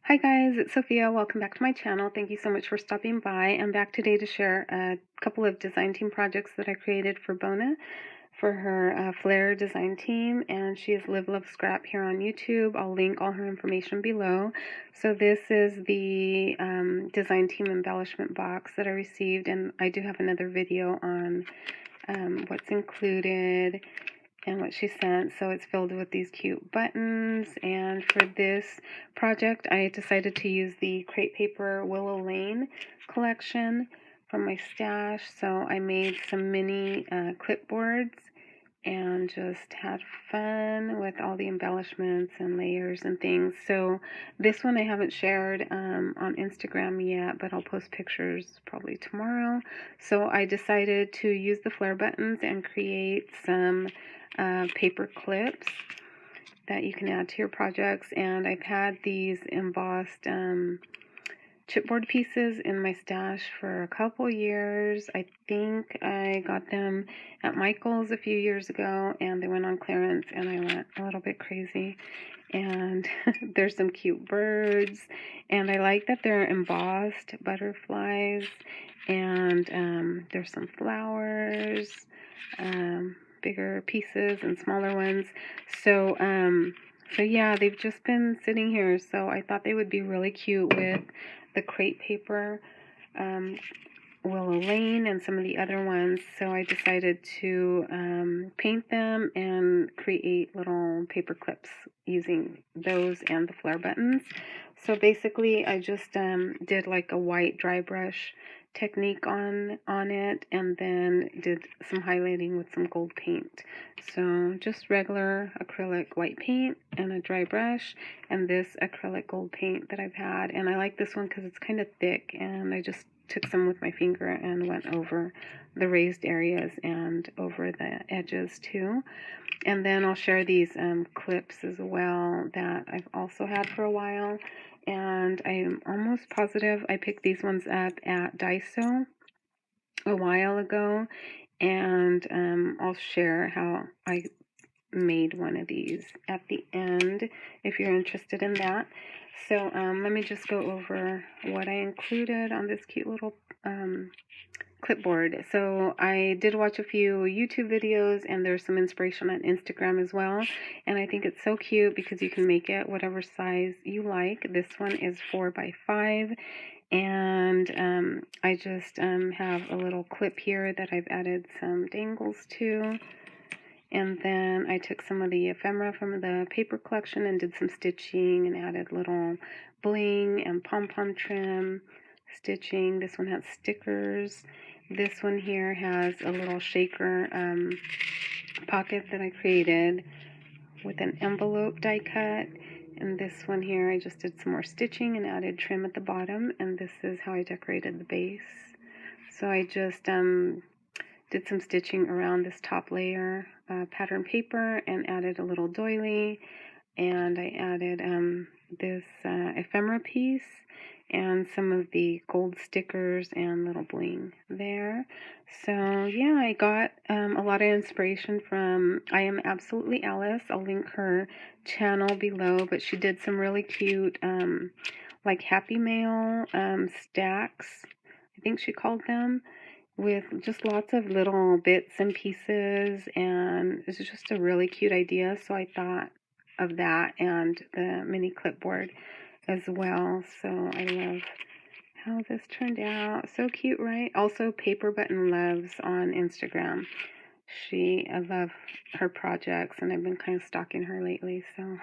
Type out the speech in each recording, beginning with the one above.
Hi guys, it's Sophia. Welcome back to my channel. Thank you so much for stopping by. I'm back today to share a couple of design team projects that I created for Bona for her Flair design team, and she is Live Love Scrap here on YouTube. I'll link all her information below. So this is the design team embellishment box that I received, and I do have another video on what's included and what she sent. So it's filled with these cute buttons, and for this project I decided to use the crepe paper Willow Lane collection from my stash. So I made some mini clipboards and just had fun with all the embellishments and layers and things. So this one I haven't shared on Instagram yet, but I'll post pictures probably tomorrow. So I decided to use the flare buttons and create some paper clips that you can add to your projects. And I've had these embossed chipboard pieces in my stash for a couple years. I think I got them at Michael's a few years ago, and they went on clearance, and I went a little bit crazy. And there's some cute birds, and I like that they're embossed butterflies, and there's some flowers, bigger pieces and smaller ones. So yeah, they've just been sitting here, so I thought they would be really cute with the crepe paper Willow Lane and some of the other ones. So I decided to paint them and create little paper clips using those and the flare buttons. So basically I just did like a white dry brush technique on it, and then did some highlighting with some gold paint. So just regular acrylic white paint and a dry brush, and this acrylic gold paint that I've had. And I like this one because it's kind of thick, and I just took some with my finger and went over the raised areas and over the edges too. And then I'll share these clips as well that I've also had for a while, and I'm almost positive I picked these ones up at Daiso a while ago, and I'll share how I made one of these at the end if you're interested in that. So let me just go over what I included on this cute little clipboard. So I did watch a few YouTube videos, and there's some inspiration on Instagram as well, and I think it's so cute because you can make it whatever size you like. This one is 4x5, and I just have a little clip here that I've added some dangles to. And then I took some of the ephemera from the paper collection and did some stitching and added little bling and pom-pom trim stitching. This one has stickers. This one here has a little shaker pocket that I created with an envelope die cut. And this one here, I just did some more stitching and added trim at the bottom. And this is how I decorated the base. So I just did some stitching around this top layer pattern paper and added a little doily, and I added this ephemera piece and some of the gold stickers and little bling there. So yeah, I got a lot of inspiration from I Am Absolutely Alice. I'll link her channel below, but she did some really cute like Happy Mail stacks, I think she called them, with just lots of little bits and pieces, and it's just a really cute idea. So I thought of that and the mini clipboard as well. So I love how this turned out. So cute, right? Also, Paper Button Loves on Instagram. I love her projects, and I've been kind of stalking her lately, so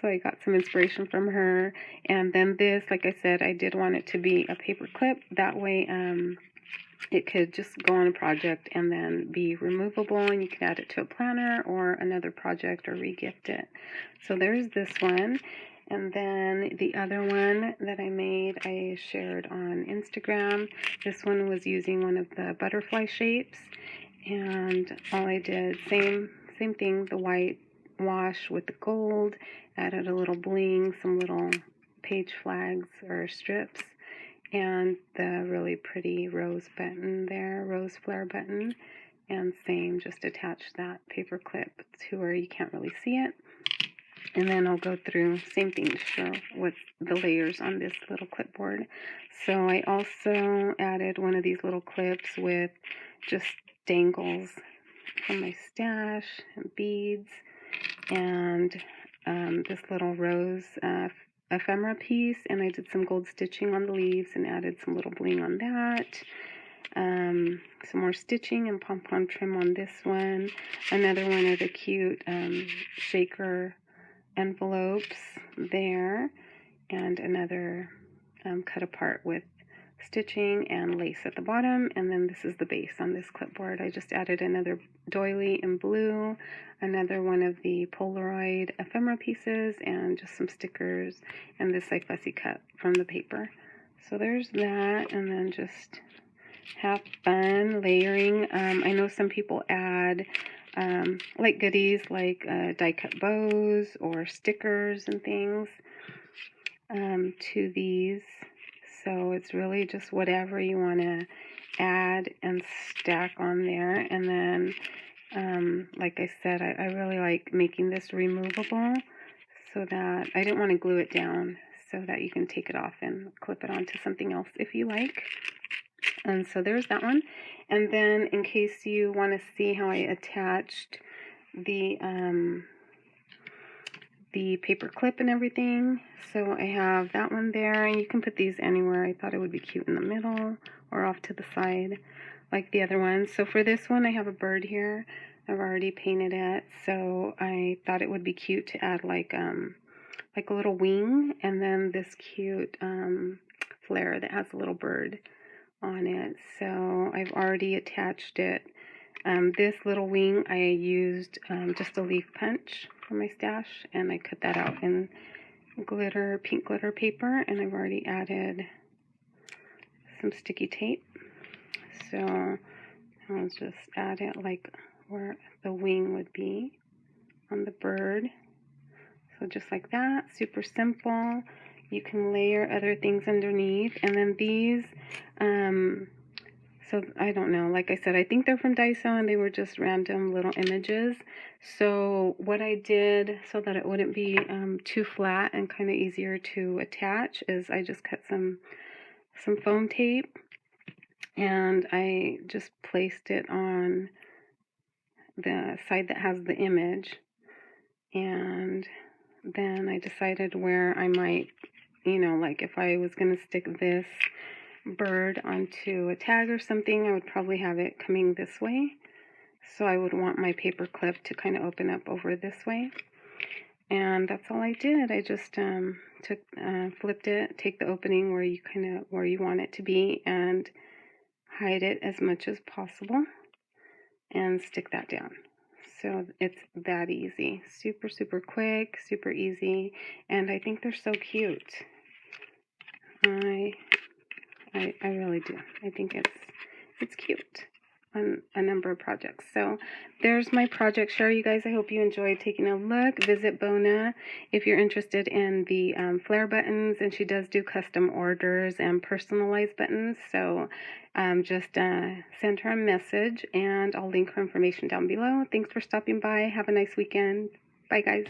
so I got some inspiration from her. And then this, like I said, I did want it to be a paper clip. That way it could just go on a project and then be removable, and you could add it to a planner or another project or re-gift it. So there's this one. And then the other one that I made, I shared on Instagram. This one was using one of the butterfly shapes, and all I did, same thing, the white wash with the gold, added a little bling, some little page flags or strips, and the really pretty rose button there, rose flare button, and same, just attach that paper clip to where you can't really see it. And then I'll go through same thing to show what's the layers on this little clipboard. So I also added one of these little clips with just dangles from my stash and beads, and this little rose ephemera piece, and I did some gold stitching on the leaves and added some little bling on that. Some more stitching and pom-pom trim on this one. Another one of the cute shaker envelopes there, and another cut apart with stitching and lace at the bottom. And then this is the base on this clipboard. I just added another doily in blue, another one of the Polaroid ephemera pieces, and just some stickers, and this I fussy cut from the paper. So there's that, and then just have fun layering. I know some people add like goodies like die cut bows or stickers and things to these. So it's really just whatever you want to add and stack on there. And then, like I said, I really like making this removable so that I didn't want to glue it down, so that you can take it off and clip it onto something else if you like. And so there's that one. And then in case you want to see how I attached the paper clip and everything, so I have that one there, and you can put these anywhere. I thought it would be cute in the middle or off to the side like the other ones. So for this one I have a bird here. I've already painted it, so I thought it would be cute to add like a little wing, and then this cute flare that has a little bird on it. So I've already attached it. This little wing I used just a leaf punch from my stash, and I cut that out in glitter, pink glitter paper, and I've already added some sticky tape. So I'll just add it like where the wing would be on the bird. So just like that, super simple. You can layer other things underneath. And then these, so I don't know, like I said, I think they're from Daiso, and they were just random little images. So what I did so that it wouldn't be too flat and kind of easier to attach is I just cut some foam tape, and I just placed it on the side that has the image. And then I decided where I might, like if I was going to stick this bird onto a tag or something, I would probably have it coming this way. So I would want my paper clip to kind of open up over this way. And that's all I did. I just flipped it, take the opening where you want it to be, and hide it as much as possible, and stick that down. So it's that easy. Super, super quick, super easy, and I think they're so cute. I really do. I think it's cute on a number of projects. So there's my project share, you guys. I hope you enjoyed taking a look. Visit Bona if you're interested in the Flair buttons, and she does do custom orders and personalized buttons. So just send her a message, and I'll link her information down below. Thanks for stopping by. Have a nice weekend. Bye, guys.